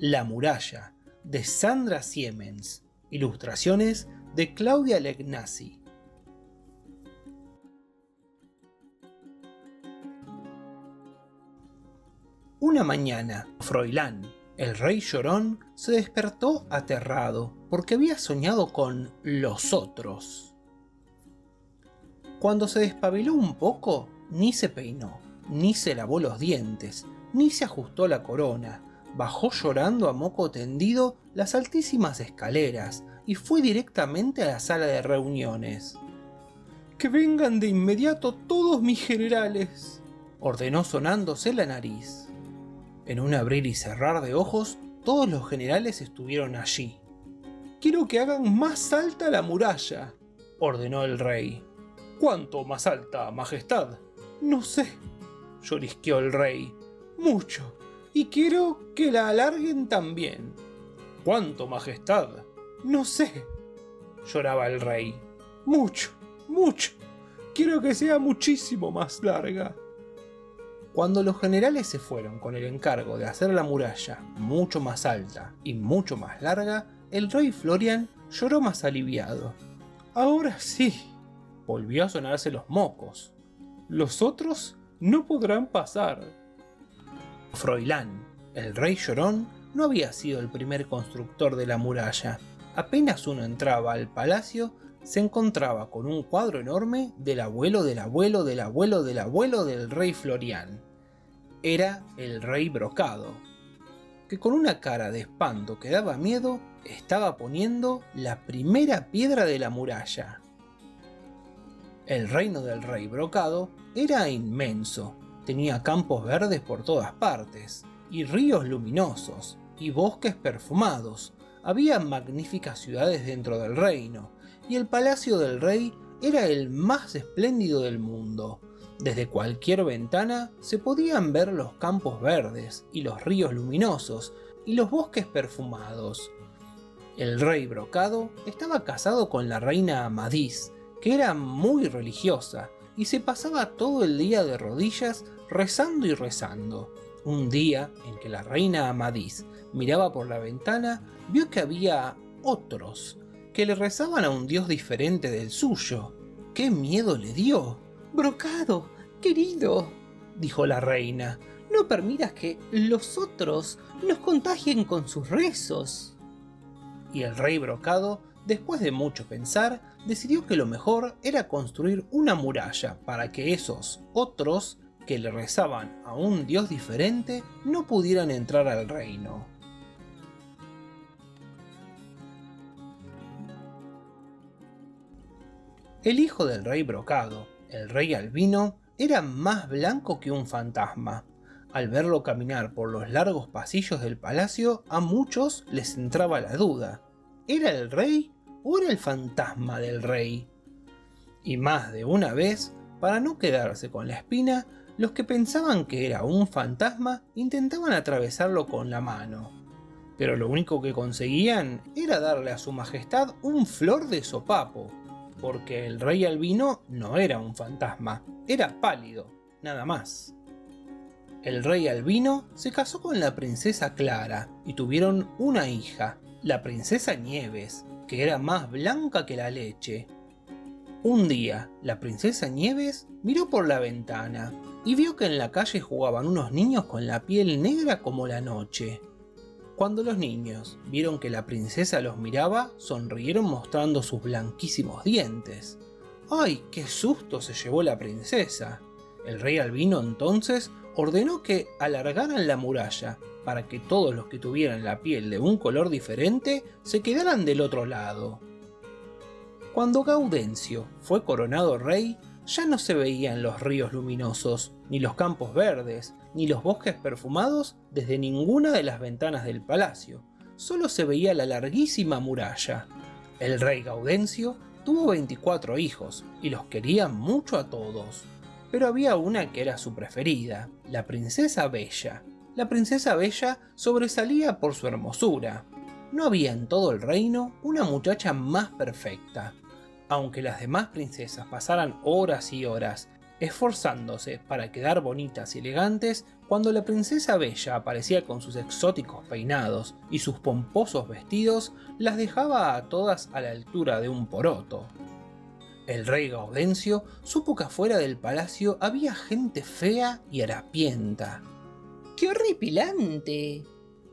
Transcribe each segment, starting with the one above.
La muralla, de Sandra Siemens. Ilustraciones de Claudia Legnassi. Una mañana, Froilán, el rey llorón, se despertó aterrado porque había soñado con los otros. Cuando se despabiló un poco, ni se peinó, ni se lavó los dientes, ni se ajustó la corona. Bajó llorando a moco tendido las altísimas escaleras y fue directamente a la sala de reuniones. «¡Que vengan de inmediato todos mis generales!», ordenó sonándose la nariz. En un abrir y cerrar de ojos, todos los generales estuvieron allí. «Quiero que hagan más alta la muralla», ordenó el rey. «¿Cuánto más alta, majestad?». «No sé», llorisqueó el rey. «Mucho. Y quiero que la alarguen también». «¿Cuánto, majestad?». «No sé», lloraba el rey. «Mucho, mucho. Quiero que sea muchísimo más larga». Cuando los generales se fueron con el encargo de hacer la muralla mucho más alta y mucho más larga, el rey Florian lloró más aliviado. «Ahora sí», volvió a sonarse los mocos. «Los otros no podrán pasar». Froilán, el rey llorón, no había sido el primer constructor de la muralla. Apenas uno entraba al palacio, se encontraba con un cuadro enorme del abuelo del abuelo del abuelo del abuelo del rey Florián. Era el rey Brocado, que con una cara de espanto que daba miedo, estaba poniendo la primera piedra de la muralla. El reino del rey Brocado era inmenso. Tenía campos verdes por todas partes, y ríos luminosos, y bosques perfumados. Había magníficas ciudades dentro del reino, y el palacio del rey era el más espléndido del mundo. Desde cualquier ventana se podían ver los campos verdes, y los ríos luminosos, y los bosques perfumados. El rey Brocado estaba casado con la reina Amadís, que era muy religiosa, y se pasaba todo el día de rodillas rezando y rezando. Un día en que la reina Amadís miraba por la ventana, vio que había otros que le rezaban a un dios diferente del suyo. ¡Qué miedo le dio! «Brocado, querido», dijo la reina, «no permitas que los otros nos contagien con sus rezos». Y el rey Brocado, después de mucho pensar, decidió que lo mejor era construir una muralla para que esos otros que le rezaban a un dios diferente no pudieran entrar al reino. El hijo del rey Brocado, el rey Albino, era más blanco que un fantasma. Al verlo caminar por los largos pasillos del palacio, a muchos les entraba la duda: ¿era el rey o era el fantasma del rey? Y más de una vez, para no quedarse con la espina, los que pensaban que era un fantasma intentaban atravesarlo con la mano. Pero lo único que conseguían era darle a su majestad un flor de sopapo, porque el rey Albino no era un fantasma, era pálido, nada más. El rey Albino se casó con la princesa Clara y tuvieron una hija, la princesa Nieves, que era más blanca que la leche. Un día, la princesa Nieves miró por la ventana y vio que en la calle jugaban unos niños con la piel negra como la noche. Cuando los niños vieron que la princesa los miraba, sonrieron mostrando sus blanquísimos dientes. ¡Ay, qué susto se llevó la princesa! El rey Albino entonces ordenó que alargaran la muralla para que todos los que tuvieran la piel de un color diferente se quedaran del otro lado. Cuando Gaudencio fue coronado rey, ya no se veían los ríos luminosos, ni los campos verdes, ni los bosques perfumados desde ninguna de las ventanas del palacio. Solo se veía la larguísima muralla. El rey Gaudencio tuvo 24 hijos y los quería mucho a todos. Pero había una que era su preferida, la princesa Bella. La princesa Bella sobresalía por su hermosura. No había en todo el reino una muchacha más perfecta. Aunque las demás princesas pasaran horas y horas esforzándose para quedar bonitas y elegantes, Cuando la princesa Bella aparecía con sus exóticos peinados y sus pomposos vestidos, las dejaba a todas a la altura de un poroto. El rey Gaudencio supo que afuera del palacio había gente fea y harapienta. ¡Qué horripilante!,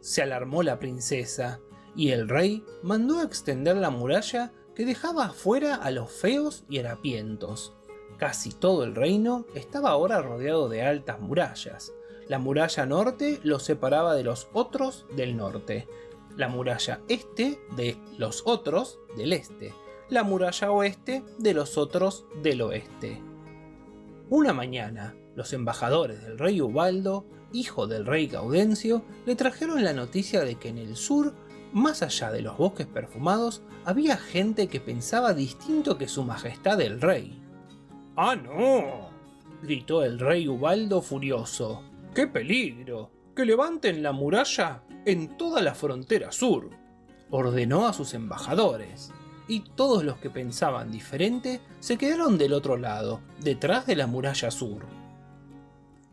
se alarmó la princesa, y el rey mandó a extender la muralla que dejaba afuera a los feos y harapientos. Casi todo el reino estaba ahora rodeado de altas murallas. La muralla norte los separaba de los otros del norte, la muralla este de los otros del este, la muralla oeste de los otros del oeste. Una mañana, los embajadores del rey Ubaldo, hijo del rey Gaudencio, le trajeron la noticia de que en el sur, más allá de los bosques perfumados, había gente que pensaba distinto que su majestad el rey. ¡Ah, no!, gritó el rey Ubaldo furioso. ¡Qué peligro! ¡Que levanten la muralla en toda la frontera sur!, ordenó a sus embajadores, y todos los que pensaban diferente se quedaron del otro lado, detrás de la muralla sur.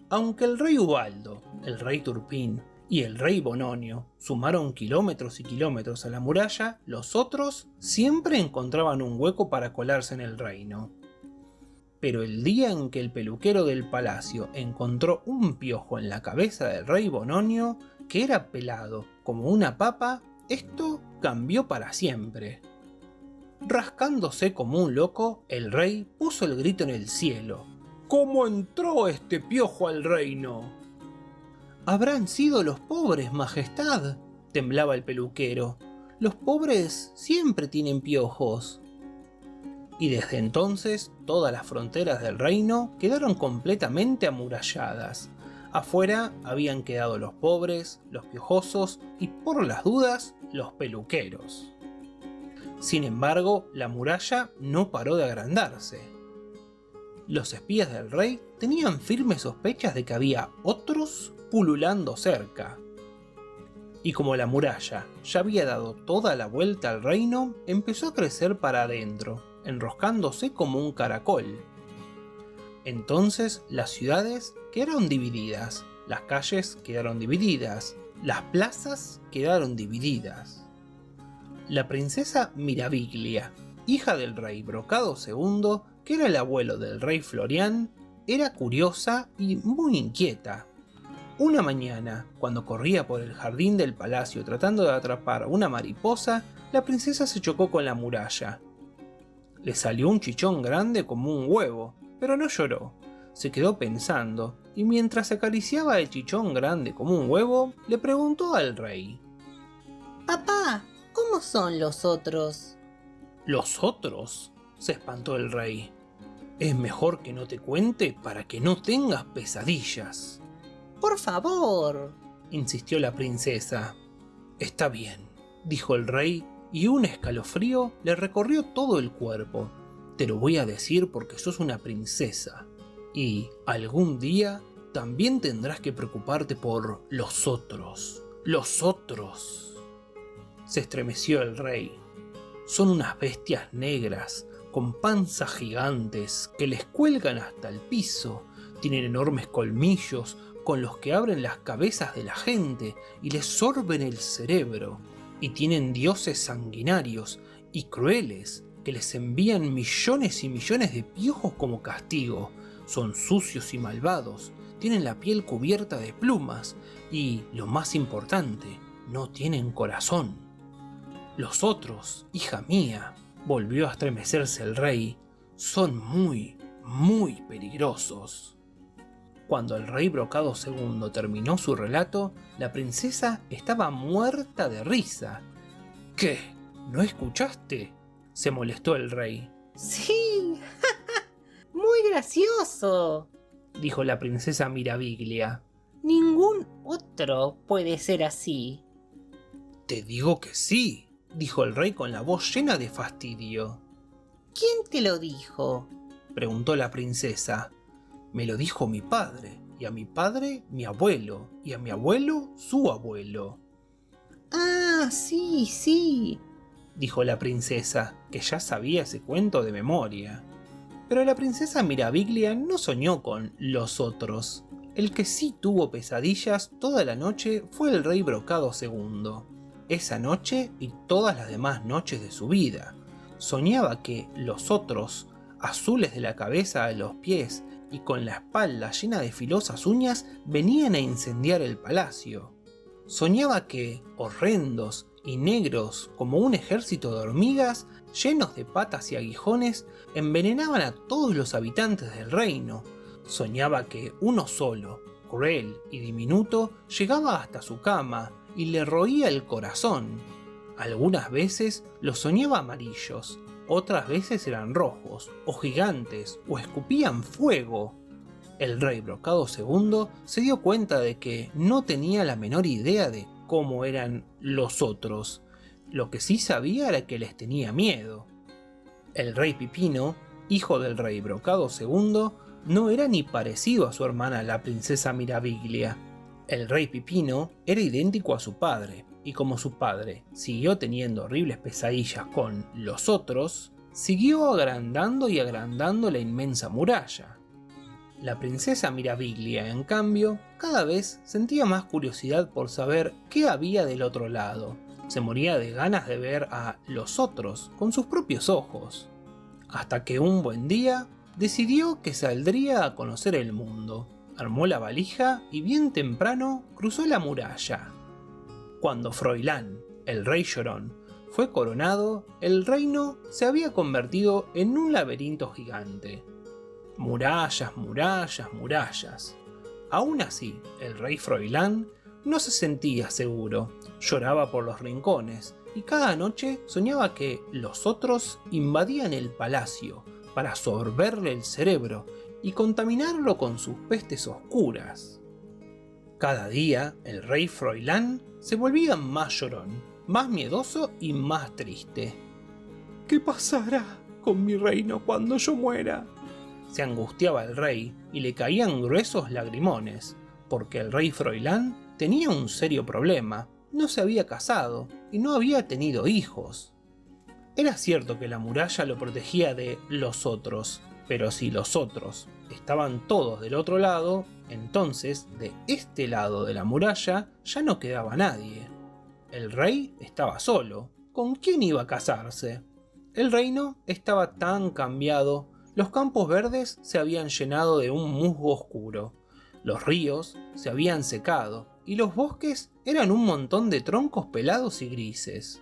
Aunque el rey Ubaldo, el rey Turpín y el rey Bononio sumaron kilómetros y kilómetros a la muralla, los otros siempre encontraban un hueco para colarse en el reino. Pero el día en que el peluquero del palacio encontró un piojo en la cabeza del rey Bononio, que era pelado como una papa, esto cambió para siempre. Rascándose como un loco, el rey puso el grito en el cielo. ¿Cómo entró este piojo al reino? «Habrán sido los pobres, majestad», temblaba el peluquero. «Los pobres siempre tienen piojos». Y desde entonces todas las fronteras del reino quedaron completamente amuralladas. Afuera habían quedado los pobres, los piojosos y, por las dudas, los peluqueros. Sin embargo, la muralla no paró de agrandarse. Los espías del rey tenían firmes sospechas de que había otros pululando cerca. Y como la muralla ya había dado toda la vuelta al reino, empezó a crecer para adentro, enroscándose como un caracol. Entonces las ciudades quedaron divididas, las calles quedaron divididas, las plazas quedaron divididas. La princesa Miraviglia, hija del rey Brocado II, que era el abuelo del rey Florián, era curiosa y muy inquieta. Una mañana, cuando corría por el jardín del palacio tratando de atrapar una mariposa, la princesa se chocó con la muralla. Le salió un chichón grande como un huevo, pero no lloró. Se quedó pensando, y mientras acariciaba el chichón grande como un huevo, le preguntó al rey. «Papá, ¿cómo son los otros?» «¿Los otros?», se espantó el rey. «Es mejor que no te cuente para que no tengas pesadillas». «Por favor», insistió la princesa. «Está bien», dijo el rey, y un escalofrío le recorrió todo el cuerpo. «Te lo voy a decir porque sos una princesa. Y algún día también tendrás que preocuparte por los otros. ¡Los otros!». Se estremeció el rey. «Son unas bestias negras, con panzas gigantes, que les cuelgan hasta el piso. Tienen enormes colmillos, con los que abren las cabezas de la gente y les sorben el cerebro. Y tienen dioses sanguinarios y crueles que les envían millones y millones de piojos como castigo. Son sucios y malvados, tienen la piel cubierta de plumas y, lo más importante, no tienen corazón». «Los otros, hija mía», volvió a estremecerse el rey, «son muy, muy peligrosos». Cuando el rey Brocado II terminó su relato, la princesa estaba muerta de risa. «¿Qué? ¿No escuchaste?», se molestó el rey. «Sí, muy gracioso», dijo la princesa Miraviglia. «Ningún otro puede ser así». «Te digo que sí», dijo el rey con la voz llena de fastidio. «¿Quién te lo dijo?», preguntó la princesa. «Me lo dijo mi padre, y a mi padre mi abuelo, y a mi abuelo su abuelo». «Ah, sí, sí», dijo la princesa, que ya sabía ese cuento de memoria. Pero la princesa Miraviglia no soñó con los otros. El que sí tuvo pesadillas toda la noche fue el rey Brocado II. Esa noche y todas las demás noches de su vida. Soñaba que los otros, azules de la cabeza a los pies y con la espalda llena de filosas uñas, venían a incendiar el palacio. Soñaba que, horrendos y negros como un ejército de hormigas, llenos de patas y aguijones, envenenaban a todos los habitantes del reino. Soñaba que uno solo, cruel y diminuto, llegaba hasta su cama y le roía el corazón. Algunas veces los soñaba amarillos, otras veces eran rojos, o gigantes, o escupían fuego. El rey Brocado II se dio cuenta de que no tenía la menor idea de cómo eran los otros. Lo que sí sabía era que les tenía miedo. El rey Pipino, hijo del rey Brocado II, no era ni parecido a su hermana la princesa Miraviglia. El rey Pipino era idéntico a su padre, y como su padre siguió teniendo horribles pesadillas con los otros, siguió agrandando y agrandando la inmensa muralla. La princesa Miraviglia, en cambio, cada vez sentía más curiosidad por saber qué había del otro lado. Se moría de ganas de ver a los otros con sus propios ojos. Hasta que un buen día decidió que saldría a conocer el mundo. Armó la valija y bien temprano cruzó la muralla. Cuando Froilán, el rey llorón, fue coronado, el reino se había convertido en un laberinto gigante. Murallas, murallas, murallas. Aún así, el rey Froilán no se sentía seguro, lloraba por los rincones y cada noche soñaba que los otros invadían el palacio para absorberle el cerebro y contaminarlo con sus pestes oscuras. Cada día el rey Froilán se volvía más llorón, más miedoso y más triste. ¿Qué pasará con mi reino cuando yo muera? Se angustiaba el rey y le caían gruesos lagrimones, porque el rey Froilán tenía un serio problema, no se había casado y no había tenido hijos. Era cierto que la muralla lo protegía de los otros, pero si los otros estaban todos del otro lado, entonces de este lado de la muralla ya no quedaba nadie. El rey estaba solo. ¿Con quién iba a casarse? El reino estaba tan cambiado. Los campos verdes se habían llenado de un musgo oscuro. Los ríos se habían secado y los bosques eran un montón de troncos pelados y grises.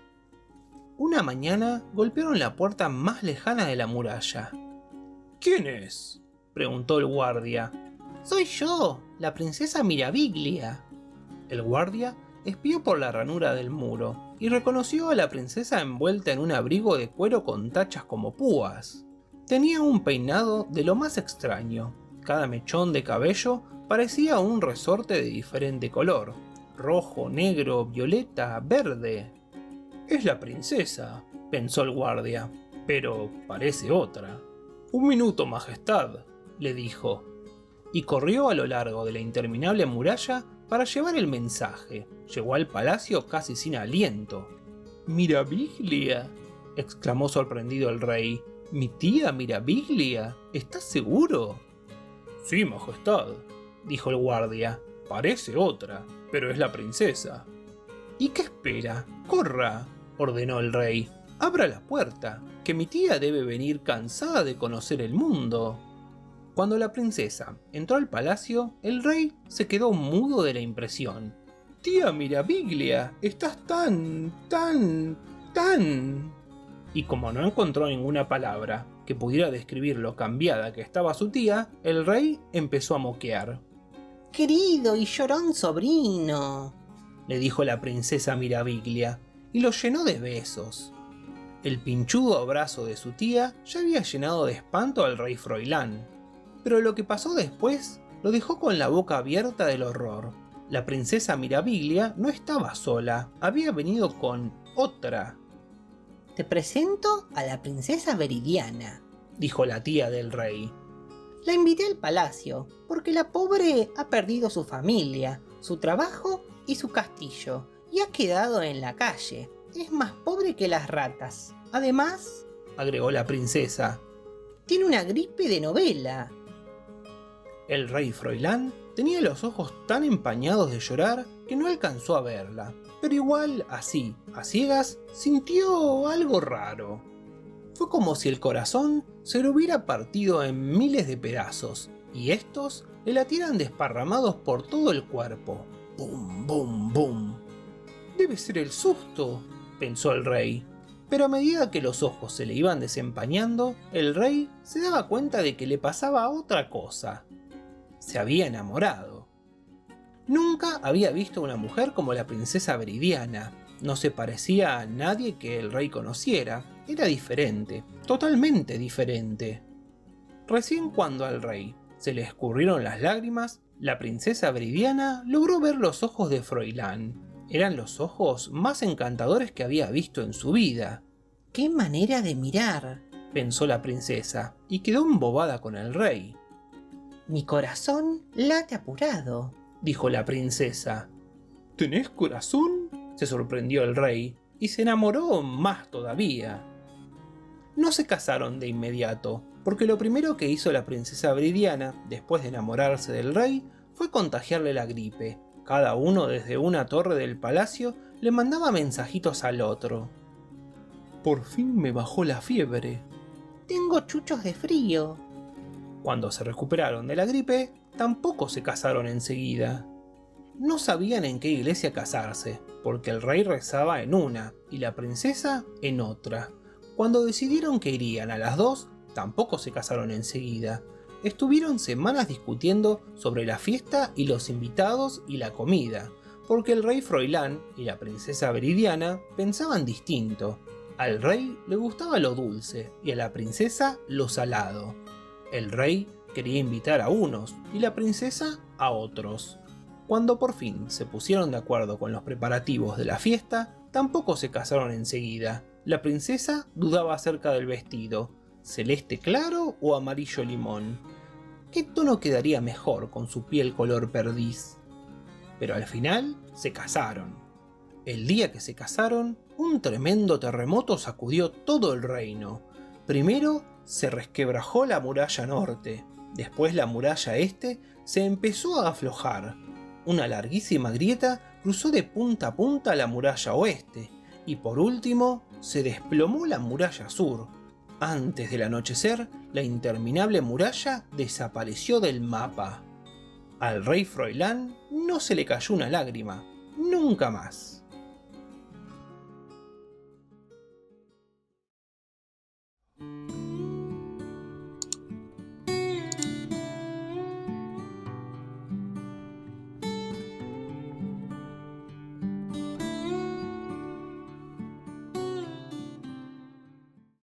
Una mañana golpearon la puerta más lejana de la muralla. ¿Quién es?, preguntó el guardia. Soy yo, la princesa Miraviglia. El guardia espió por la ranura del muro y reconoció a la princesa envuelta en un abrigo de cuero con tachas como púas. Tenía un peinado de lo más extraño. Cada mechón de cabello parecía un resorte de diferente color: rojo, negro, violeta, verde. Es la princesa, pensó el guardia, pero parece otra. Un minuto, majestad, le dijo, y corrió a lo largo de la interminable muralla para llevar el mensaje. Llegó al palacio casi sin aliento. «¡Miraviglia!», exclamó sorprendido el rey. «¿Mi tía Miraviglia? ¿Estás seguro?» «Sí, majestad», dijo el guardia. «Parece otra, pero es la princesa». «¿Y qué espera? ¡Corra!», ordenó el rey. «Abra la puerta, que mi tía debe venir cansada de conocer el mundo». Cuando la princesa entró al palacio, el rey se quedó mudo de la impresión. «Tía Miraviglia, estás tan... Y como no encontró ninguna palabra que pudiera describir lo cambiada que estaba su tía, el rey empezó a moquear. «Querido y llorón sobrino», le dijo la princesa Miraviglia, y lo llenó de besos. El pinchudo abrazo de su tía ya había llenado de espanto al rey Froilán. Pero lo que pasó después lo dejó con la boca abierta del horror. La princesa Miraviglia no estaba sola, había venido con otra. «Te presento a la princesa Veridiana», dijo la tía del rey. «La invité al palacio porque la pobre ha perdido su familia, su trabajo y su castillo, y ha quedado en la calle. Es más pobre que las ratas. Además», agregó la princesa, «tiene una gripe de novela». El rey Froilán tenía los ojos tan empañados de llorar que no alcanzó a verla, pero igual, así, a ciegas, sintió algo raro. Fue como si el corazón se le hubiera partido en miles de pedazos, y estos le latieran desparramados por todo el cuerpo. ¡Bum, bum, bum! «Debe ser el susto», pensó el rey. Pero a medida que los ojos se le iban desempañando, el rey se daba cuenta de que le pasaba otra cosa. Se había enamorado. Nunca había visto una mujer como la princesa Viridiana. No se parecía a nadie que el rey conociera. Era diferente, totalmente diferente. Recién cuando al rey se le escurrieron las lágrimas, la princesa Viridiana logró ver los ojos de Froilán. Eran los ojos más encantadores que había visto en su vida. ¡Qué manera de mirar!, pensó la princesa, y quedó embobada con el rey. Mi corazón late apurado, dijo la princesa. ¿Tenés corazón?, se sorprendió el rey, y se enamoró más todavía. No se casaron de inmediato, porque lo primero que hizo la princesa Viridiana, después de enamorarse del rey, fue contagiarle la gripe. Cada uno desde una torre del palacio le mandaba mensajitos al otro. «Por fin me bajó la fiebre». «Tengo chuchos de frío». Cuando se recuperaron de la gripe, tampoco se casaron enseguida. No sabían en qué iglesia casarse, porque el rey rezaba en una y la princesa en otra. Cuando decidieron que irían a las dos, tampoco se casaron enseguida. Estuvieron semanas discutiendo sobre la fiesta y los invitados y la comida, porque el rey Froilán y la princesa Viridiana pensaban distinto. Al rey le gustaba lo dulce y a la princesa lo salado. El rey quería invitar a unos y la princesa a otros. Cuando por fin se pusieron de acuerdo con los preparativos de la fiesta, tampoco se casaron enseguida. La princesa dudaba acerca del vestido, celeste claro o amarillo limón. ¿Qué tono quedaría mejor con su piel color perdiz? Pero al final se casaron. El día que se casaron, un tremendo terremoto sacudió todo el reino. Primero se resquebrajó la muralla norte, después la muralla este se empezó a aflojar. Una larguísima grieta cruzó de punta a punta la muralla oeste, y por último se desplomó la muralla sur. Antes del anochecer, la interminable muralla desapareció del mapa. Al rey Froilán no se le cayó una lágrima, nunca más.